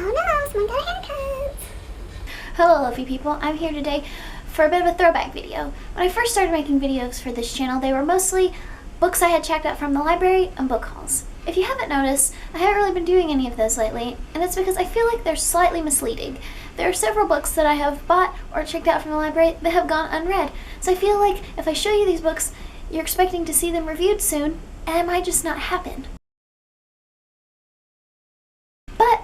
Oh no, my haircuts. Hello lovely people, I'm here today for a bit of a throwback video. When I first started making videos for this channel, they were mostly books I had checked out from the library and book hauls. If you haven't noticed, I haven't really been doing any of those lately, and it's because I feel like they're slightly misleading. There are several books that I have bought or checked out from the library that have gone unread, so I feel like if I show you these books, you're expecting to see them reviewed soon, and it might just not happen. But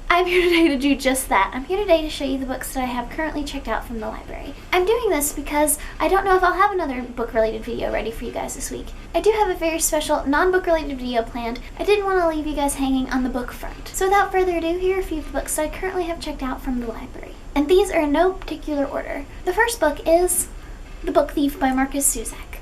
I'm here today to do just that. I'm here today to show you the books that I have currently checked out from the library. I'm doing this because I don't know if I'll have another book-related video ready for you guys this week. I do have a very special non-book-related video planned. I didn't want to leave you guys hanging on the book front. So without further ado, here are a few of the books that I currently have checked out from the library. And these are in no particular order. The first book is The Book Thief by Marcus Zusak.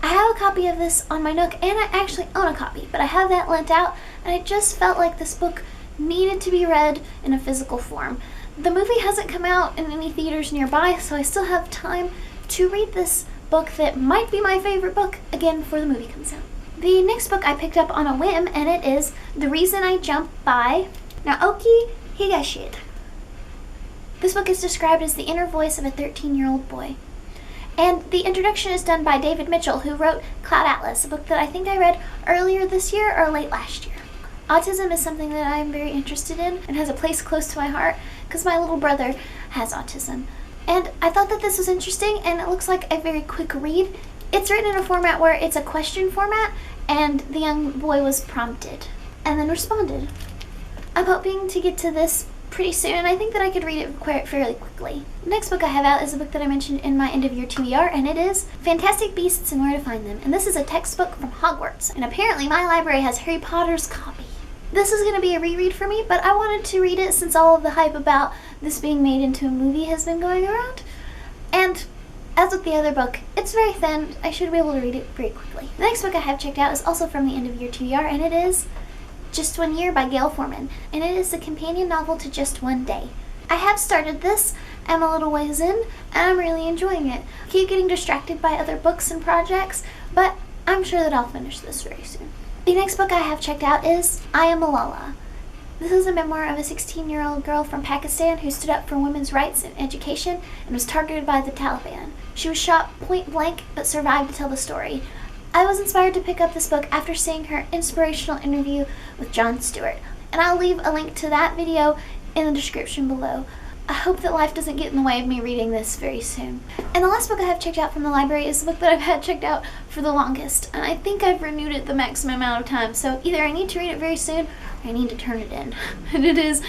I have a copy of this on my Nook, and I actually own a copy, but I have that lent out, and I just felt like this book needed to be read in a physical form. The movie hasn't come out in any theaters nearby, so I still have time to read this book that might be my favorite book again before the movie comes out. The next book I picked up on a whim, and it is The Reason I Jump by Naoki Higashida. This book is described as the inner voice of a 13-year-old boy. And the introduction is done by David Mitchell, who wrote Cloud Atlas, a book that I think I read earlier this year or late last year. Autism is something that I am very interested in and has a place close to my heart because my little brother has autism. And I thought that this was interesting, and it looks like a very quick read. It's written in a format where it's a question format, and the young boy was prompted and then responded. I'm hoping to get to this pretty soon, and I think that I could read it fairly quickly. The next book I have out is a book that I mentioned in my end of year TBR, and it is Fantastic Beasts and Where to Find Them. And this is a textbook from Hogwarts, and apparently my library has Harry Potter's copy. This is going to be a reread for me, but I wanted to read it since all of the hype about this being made into a movie has been going around. And as with the other book, it's very thin. I should be able to read it very quickly. The next book I have checked out is also from the end of year TBR, and it is Just One Year by Gail Forman, and it is the companion novel to Just One Day. I have started this, I'm a little ways in, and I'm really enjoying it. I keep getting distracted by other books and projects, but I'm sure that I'll finish this very soon. The next book I have checked out is Am Malala. This is a memoir of a 16-year-old girl from Pakistan who stood up for women's rights and education and was targeted by the Taliban. She was shot point blank but survived to tell the story. I was inspired to pick up this book after seeing her inspirational interview with Jon Stewart, and I'll leave a link to that video in the description below. I hope that life doesn't get in the way of me reading this very soon. And the last book I have checked out from the library is the book that I've had checked out for the longest, and I think I've renewed it the maximum amount of time, so either I need to read it very soon or I need to turn it in. And it is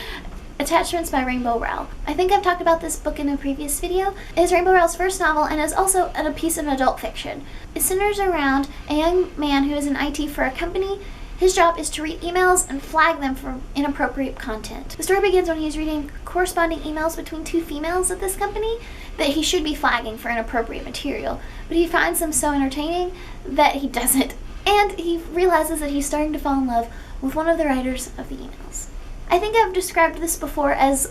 Attachments by Rainbow Rowell. I think I've talked about this book in a previous video. It is Rainbow Rowell's first novel and is also a piece of adult fiction. It centers around a young man who is in IT for a company. His job is to read emails and flag them for inappropriate content. The story begins when he's reading corresponding emails between two females at this company that he should be flagging for inappropriate material, but he finds them so entertaining that he doesn't, and he realizes that he's starting to fall in love with one of the writers of the emails. I think I've described this before as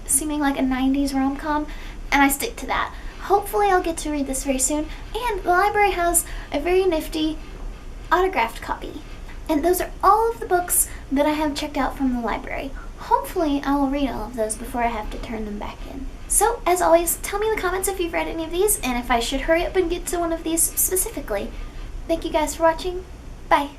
seeming like a 90s rom-com, and I stick to that. Hopefully I'll get to read this very soon, and the library has a very nifty autographed copy. And those are all of the books that I have checked out from the library. Hopefully I will read all of those before I have to turn them back in. So, as always, tell me in the comments if you've read any of these, and if I should hurry up and get to one of these specifically. Thank you guys for watching. Bye.